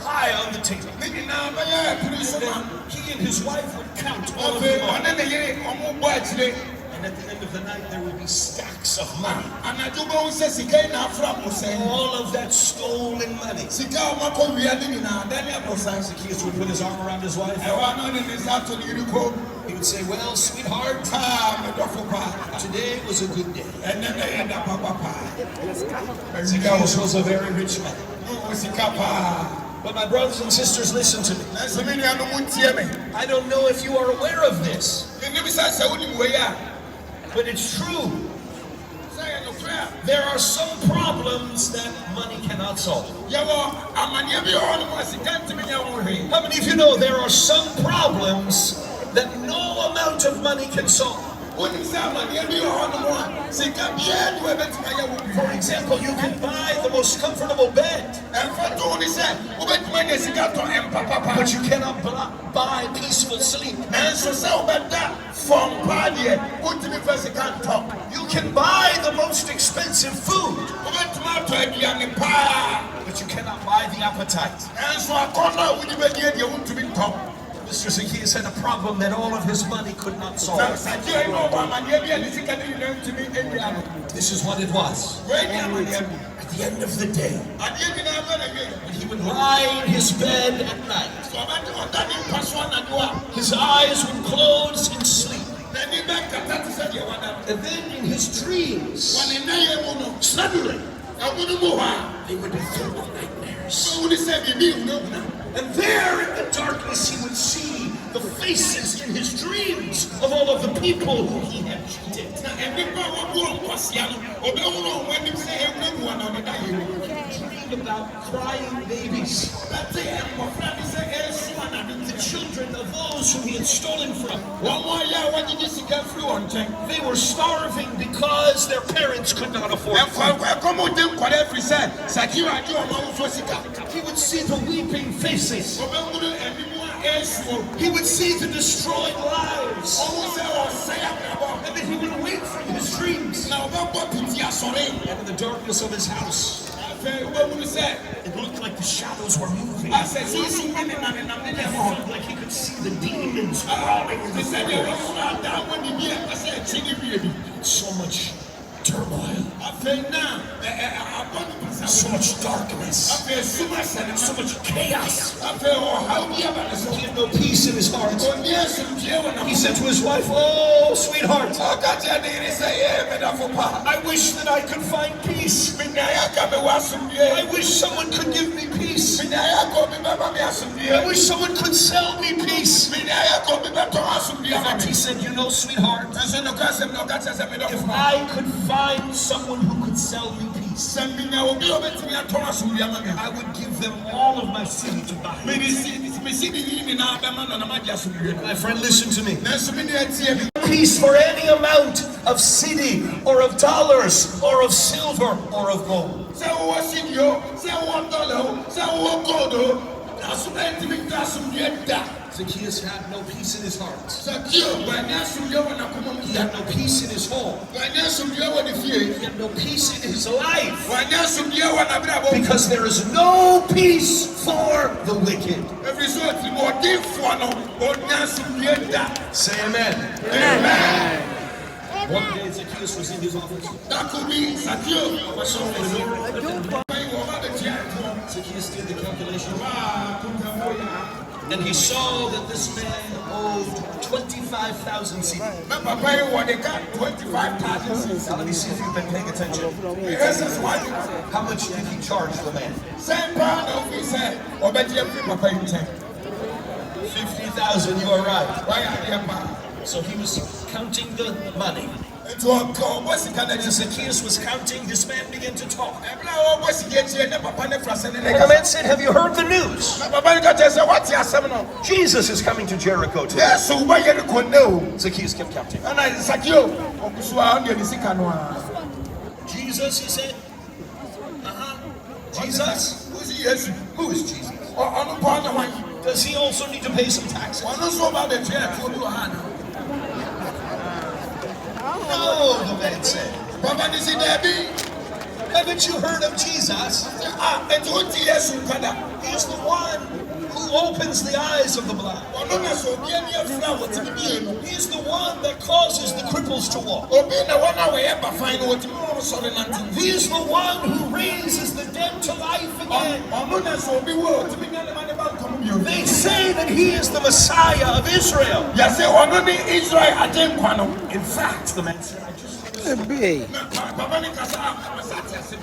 high on the table. And then he and his wife would count all of the money. And at the end of the night, there would be stacks of money. All of that stolen money. Zacchaeus would put his arm around his wife. He would say, well, sweetheart, today was a good day. Zacchaeus was a very rich man. But my brothers and sisters, listen to me. I don't know if you are aware of this, but it's true. There are some problems that money cannot solve. How many of you know there are some problems that no amount of money can solve? For example, you can buy the most comfortable bed, but you cannot buy peaceful sleep. You can buy the most expensive food, but you cannot buy the appetite. Mr. Zacchaeus had a problem that all of his money could not solve. This is what it was. At the end of the day, when he would lie in his bed at night, his eyes would close in sleep. And then in his dreams, suddenly, they would be filled with nightmares. And there in the darkness he would see the faces in his dreams of all of the people who he had cheated. Dreamed about crying babies, the children of those whom he had stolen from. They were starving because their parents could not afford food. He would see the weeping faces. He would see the destroyed lives. And then he would wake from his dreams. And in the darkness of his house, it looked like the shadows were moving. It felt like he could see the demons crawling in the so much turmoil, so much darkness, so much chaos. He had no peace in his heart. He said to his wife, oh, sweetheart, I wish that I could find peace. I wish someone could give me peace. I wish someone could sell me peace. In fact, he said, you know, sweetheart, if I could find someone who could sell me peace, I would give them all of my city to buy. My friend, listen to me. Peace for any amount of city or of dollars or of silver or of gold. Zacchaeus had no peace in his heart. He had no peace in his home. He had no peace in his life. Because there is no peace for the wicked. Say amen. Amen. One day Zacchaeus was in his office. Zacchaeus did the calculation. And he saw that this man owed 25,000 cedis. Now let me see if you've been paying attention. How much did he charge the man? 50,000, you are right. So he was counting the money. Zacchaeus was counting, this man began to talk. And the man said, have you heard the news? Jesus is coming to Jericho today. Zacchaeus kept counting. Jesus, he said. Jesus? Who is Jesus? Does he also need to pay some taxes? No, the man said. Haven't you heard of Jesus? He is the one who opens the eyes of the blind. He is the one that causes the cripples to walk. He is the one who raises the dead to life again. They say that he is the Messiah of Israel. In fact, the man said,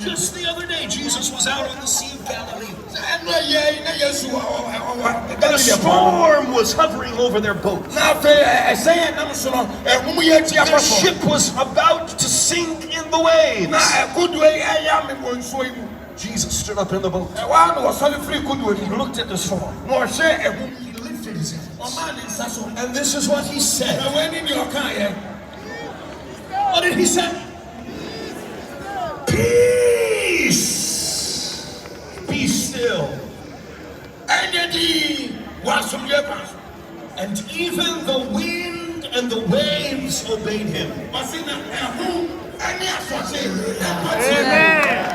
just the other day, Jesus was out on the Sea of Galilee. The storm was hovering over their boat. Their ship was about to sink in the waves. Jesus stood up in the boat. He looked at the storm. He lifted his hands. And this is what he said. What did he say? Peace! Be still. And even the wind and the waves obeyed him.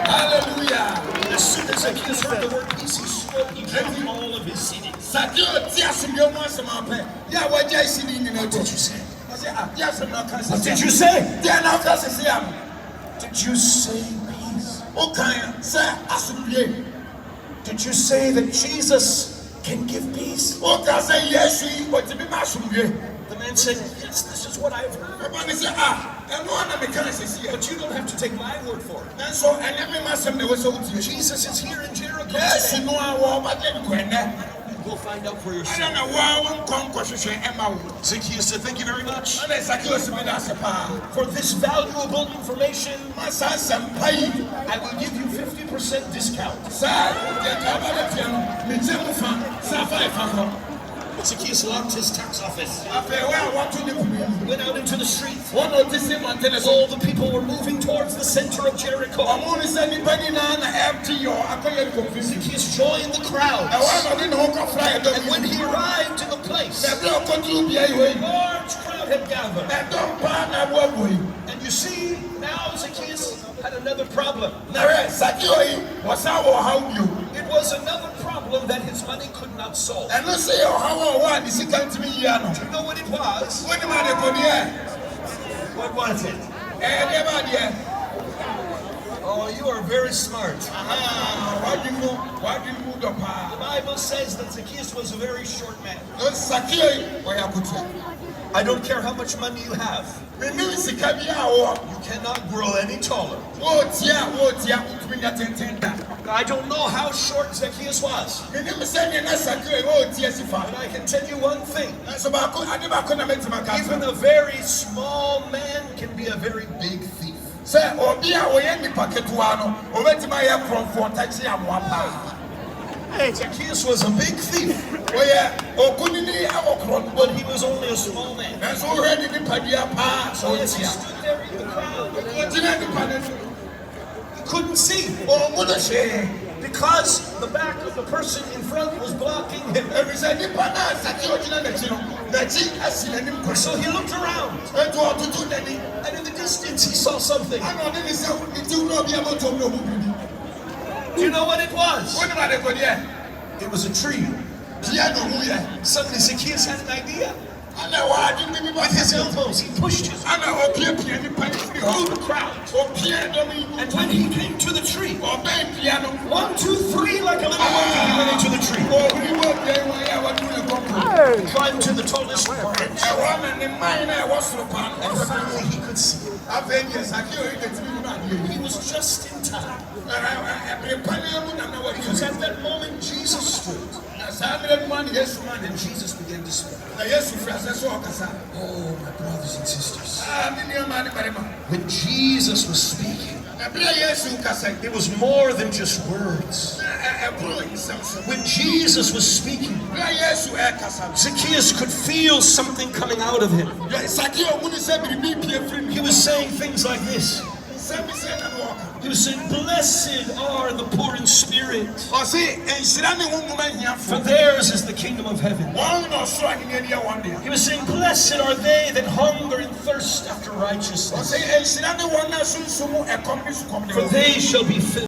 Hallelujah. As soon as Zacchaeus heard the word peace, he spoke. He drew all of his city. What did you say? What did you say? Did you say peace? Did you say that Jesus can give peace? The man said, yes, this is what I've heard. But you don't have to take my word for it. Jesus is here in Jericho today. Go find out for yourself. Zacchaeus said, thank you very much for this valuable information. I will give you 50% discount. Zacchaeus locked his tax office. Went out into the street. All the people were moving towards the center of Jericho. Zacchaeus joined the crowd. And when he arrived in the place, a large crowd had gathered. And you see, now Zacchaeus had another problem. It was another problem that his money could not solve. Do you know what it was? What was it? Oh, you are very smart. The Bible says that Zacchaeus was a very short man. I don't care how much money you have. You cannot grow any taller. I don't know how short Zacchaeus was. But I can tell you one thing. Even a very small man can be a very big thief. Zacchaeus was a big thief. But he was only a small man. So as he stood there in the crowd, he couldn't see. Because the back of the person in front was blocking him. So he looked around. And in the distance he saw something. Do you know what it was? It was a tree. Suddenly Zacchaeus had an idea. With his elbows, he pushed his through the crowd. And when he came to the tree, 1, 2, 3, like a little monkey, he went into the tree. He climbed to the tallest branch. And finally he could see. He was just in time. Because at that moment Jesus stood. And Jesus began to speak. Oh, my brothers and sisters. When Jesus was speaking, it was more than just words. When Jesus was speaking, Zacchaeus could feel something coming out of him. He was saying things like this. He was saying, blessed are the poor in spirit, for theirs is the kingdom of heaven. He was saying, blessed are they that hunger and thirst after righteousness, for they shall be filled.